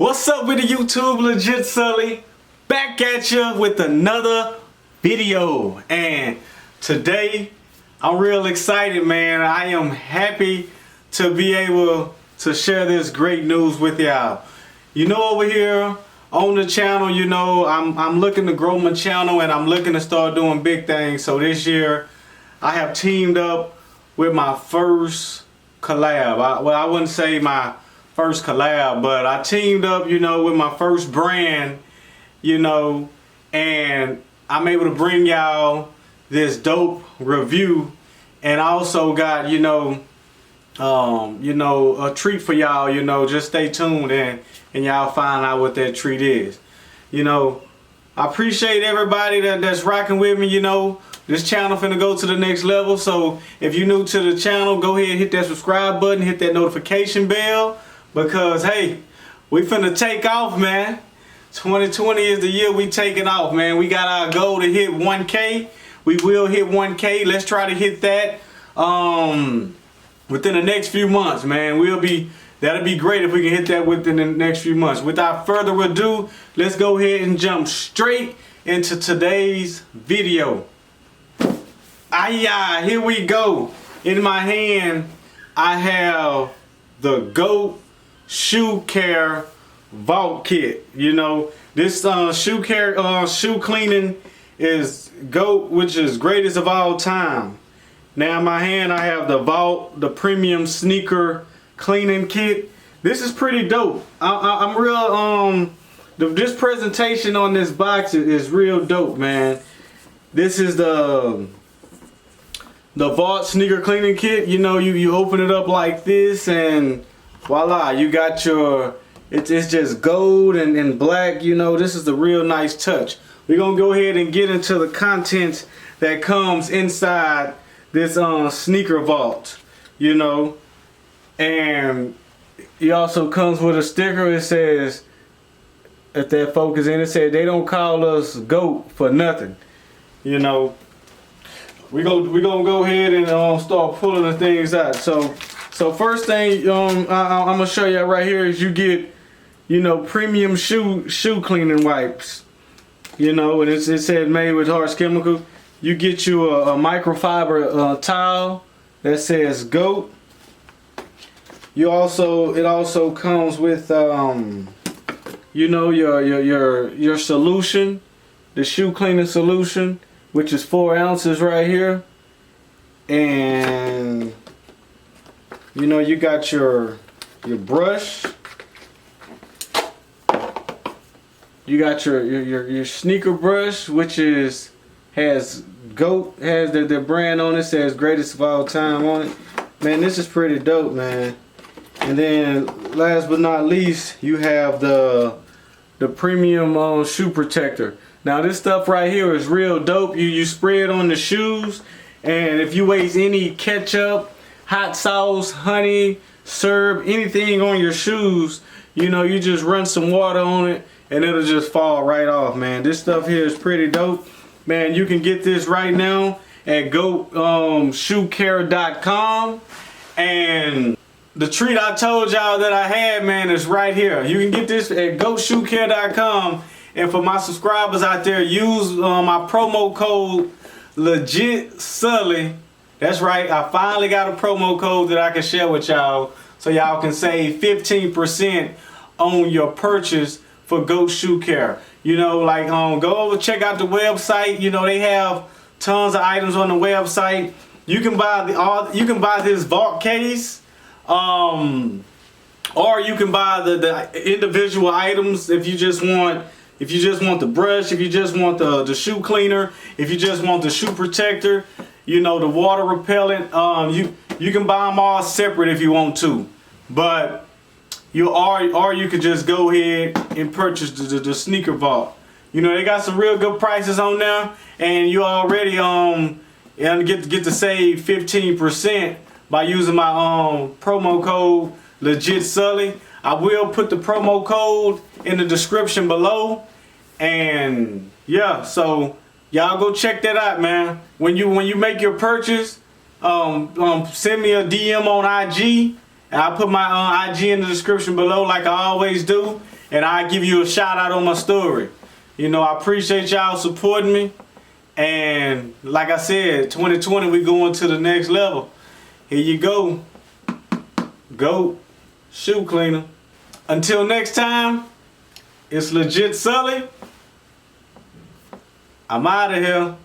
What's up with the YouTube Legit Sully? Back at you with another video. And today I'm real excited, man. I am happy to be able to share this great news with y'all. You know, over here on the channel, you know, I'm looking to grow my channel and I'm looking to start doing big things. So this year I have teamed up with my first collab. I wouldn't say my first collab, but I teamed up, you know, with my first brand, you know, and I'm able to bring y'all this dope review, and I also got, you know, a treat for y'all. You know, just stay tuned and y'all find out what that treat is. You know, I appreciate everybody that's rocking with me. You know, this channel finna go to the next level, so if you're new to the channel, go ahead and hit that subscribe button, hit that notification bell, because hey, we finna take off, man. 2020 is the year we taking off, man. We got our goal to hit 1K. We will hit 1K. Let's try to hit that within the next few months, man. That'll be great if we can hit that within the next few months. Without further ado, let's go ahead and jump straight into today's video. Here we go. In my hand, I have the GOAT Shoe Care Vault Kit. You know, this shoe cleaning is GOAT, which is greatest of all time. Now in my hand, I have the Vault, the premium sneaker cleaning kit. This is pretty dope. I'm real. This presentation on this box is real dope, man. This is the Vault sneaker cleaning kit. You know, you open it up like this and voila, you got your, it's just gold and black. You know, this is the real nice touch. We're gonna go ahead and get into the contents that comes inside this sneaker vault, you know. And it also comes with a sticker. It says, if that focus in, it said they don't call us GOAT for nothing, you know. We're gonna go ahead and start pulling the things out. So first thing I'm gonna show you right here is you get, you know, premium shoe cleaning wipes. You know, and it said made with harsh chemicals. You get you a microfiber towel that says GOAT. It also comes with you know, your solution, the shoe cleaning solution, which is 4 ounces right here. And you know, you got your brush. You got your sneaker brush, which has GOAT, has the brand on it, says greatest of all time on it. Man, this is pretty dope, man. And then last but not least, you have the premium shoe protector. Now this stuff right here is real dope. You spray it on the shoes, and if you waste any ketchup, hot sauce, honey, syrup, anything on your shoes, you know, you just run some water on it and it'll just fall right off, man. This stuff here is pretty dope, man. You can get this right now at goatshoecare.com. And the treat I told y'all that I had, man, is right here. You can get this at goatshoecare.com. And for my subscribers out there, use my promo code Legit Sully. That's right, I finally got a promo code that I can share with y'all, so y'all can save 15% on your purchase for GOAT Shoe Care. You know, like go over, check out the website. You know, they have tons of items on the website. You can buy this vault case, or you can buy the individual items if you just want. If you just want the brush, if you just want the shoe cleaner, if you just want the shoe protector, you know, the water repellent, you can buy them all separate if you want to. But or you could just go ahead and purchase the sneaker vault. You know, they got some real good prices on there, and you already get to save 15% by using my promo code Legit Sully. I will put the promo code in the description below. And yeah, so y'all go check that out, man. When you make your purchase, send me a DM on IG, and I'll put my IG in the description below like I always do. and I give you a shout out on my story. You know, I appreciate y'all supporting me. And like I said, 2020 we going to the next level. Here you go. Goat shoe cleaner. Until next time, it's Legit Sully. I'm out of here.